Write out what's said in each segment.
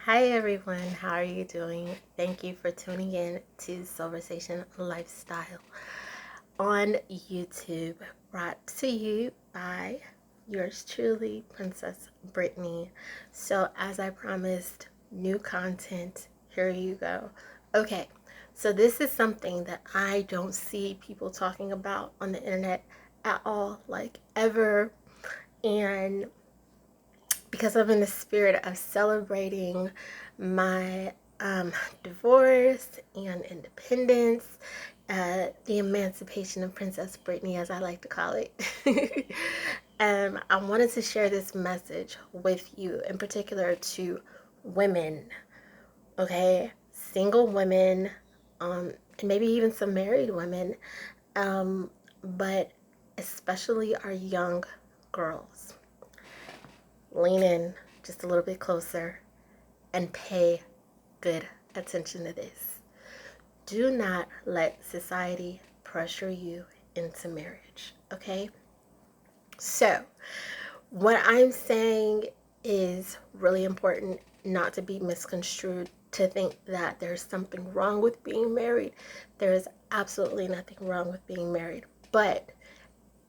Hi everyone, how are you doing? Thank you for tuning in to Silversation Lifestyle on YouTube, brought to you by yours truly, Princess Brittany. So, as I promised, new content. Here you go. Okay, so this is something that I don't see people talking about on the internet at all, like ever. And because I'm in the spirit of celebrating my divorce and independence, the emancipation of Princess Brittany, as I like to call it. I wanted to share this message with you, in particular to women, okay? Single women, and maybe even some married women, but especially our young girls. Lean in just a little bit closer and pay good attention to this. Do not let society pressure you into marriage, okay? So, what I'm saying is really important, not to be misconstrued, to think that there's something wrong with being married. There is absolutely nothing wrong with being married, but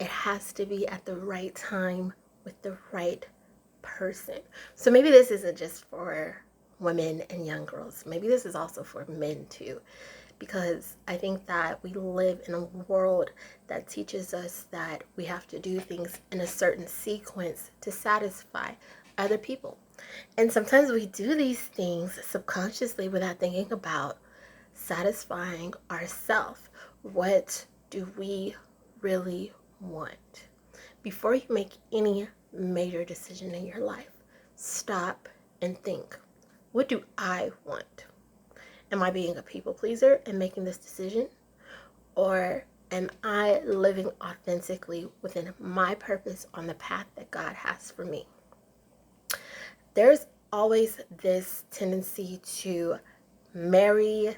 it has to be at the right time with the right person. So maybe this isn't just for women and young girls. Maybe this is also for men too, because I think that we live in a world that teaches us that we have to do things in a certain sequence to satisfy other people. And sometimes we do these things subconsciously without thinking about satisfying ourselves. What do we really want? Before you make any major decision in your life, stop and think, what do I want? Am I being a people pleaser and making this decision? Or am I living authentically within my purpose on the path that God has for me? There's always this tendency to marry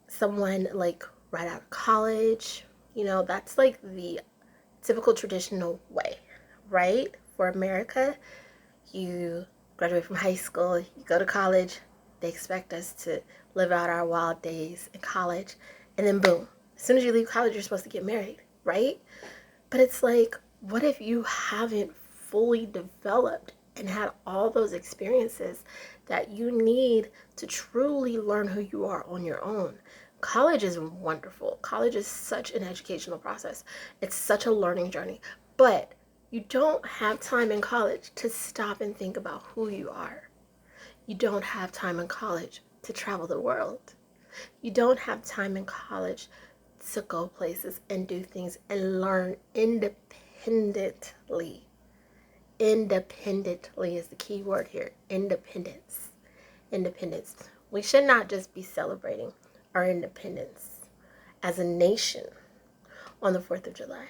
someone like right out of college. That's like the typical traditional way, right? For America, you graduate from high school, you go to college, they expect us to live out our wild days in college, and then boom, as soon as you leave college, you're supposed to get married, right? But it's like, what if you haven't fully developed and had all those experiences that you need to truly learn who you are on your own? College is wonderful. College is such an educational process. It's such a learning journey. But you don't have time in college to stop and think about who you are. You don't have time in college to travel the world. You don't have time in college to go places and do things and learn independently. Independently is the key word here. Independence. Independence. We should not just be celebrating our independence as a nation on the 4th of July.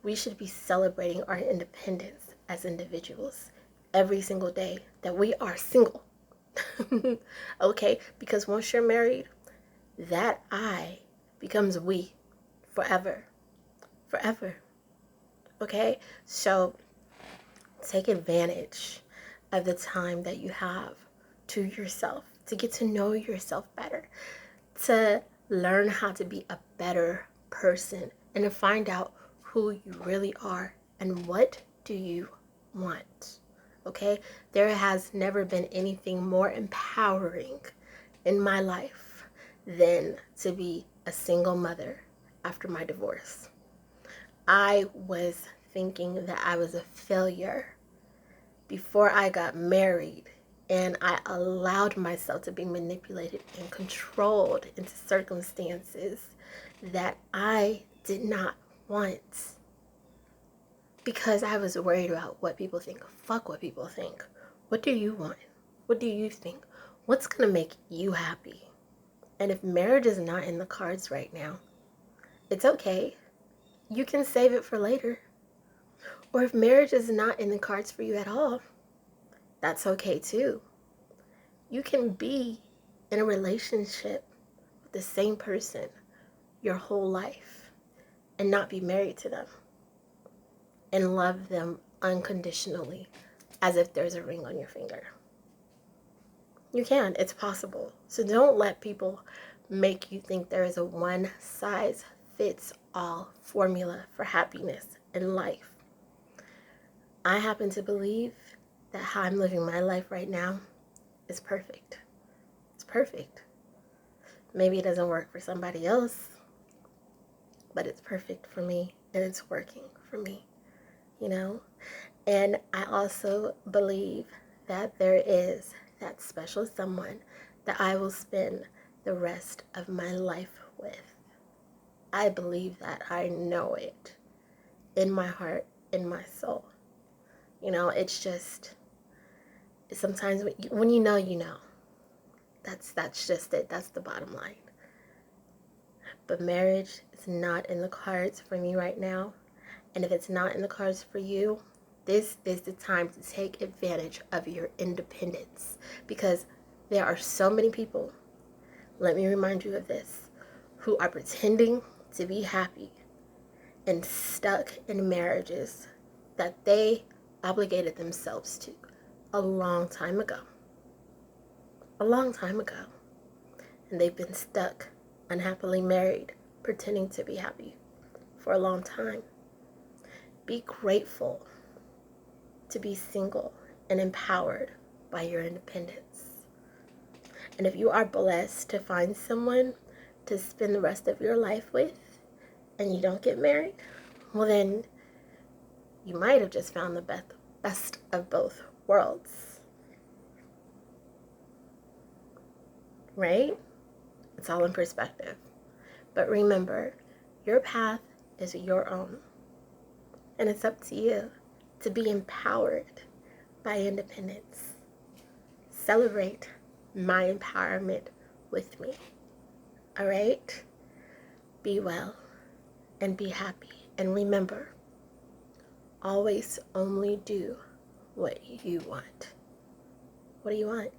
We should be celebrating our independence as individuals every single day that we are single. Okay? Because once you're married, that I becomes we forever. Forever. Okay? So take advantage of the time that you have to yourself, to get to know yourself better, to learn how to be a better person, and to find out who you really are and what do you want. Okay? There has never been anything more empowering in my life than to be a single mother after my divorce. I was thinking that I was a failure before I got married, and I allowed myself to be manipulated and controlled into circumstances that I did not want because I was worried about what people think. Fuck what people think. What do you want? What do you think? What's going to make you happy? And if marriage is not in the cards right now, it's okay. You can save it for later. Or if marriage is not in the cards for you at all, that's okay too. You can be in a relationship with the same person your whole life and not be married to them and love them unconditionally as if there's a ring on your finger. You can. It's possible. So don't let people make you think there is a one size fits all formula for happiness in life. I happen to believe that how I'm living my life right now is perfect. It's perfect. Maybe it doesn't work for somebody else, but it's perfect for me and it's working for me, you know? And I also believe that there is that special someone that I will spend the rest of my life with. I believe that. I know it in my heart, in my soul. You know, it's just sometimes when you know, you know. That's just it. That's the bottom line. But marriage is not in the cards for me right now. And if it's not in the cards for you, this is the time to take advantage of your independence, because there are so many people, let me remind you of this, who are pretending to be happy and stuck in marriages that they obligated themselves to a long time ago. A long time ago. And they've been stuck, unhappily married, pretending to be happy for a long time. Be grateful to be single and empowered by your independence. And if you are blessed to find someone to spend the rest of your life with and you don't get married, well then you might have just found the best of both worlds. Right? It's all in perspective. But remember, your path is your own. And it's up to you to be empowered by independence. Celebrate my empowerment with me. All right? Be well and be happy. And remember, always only do what you want. What do you want?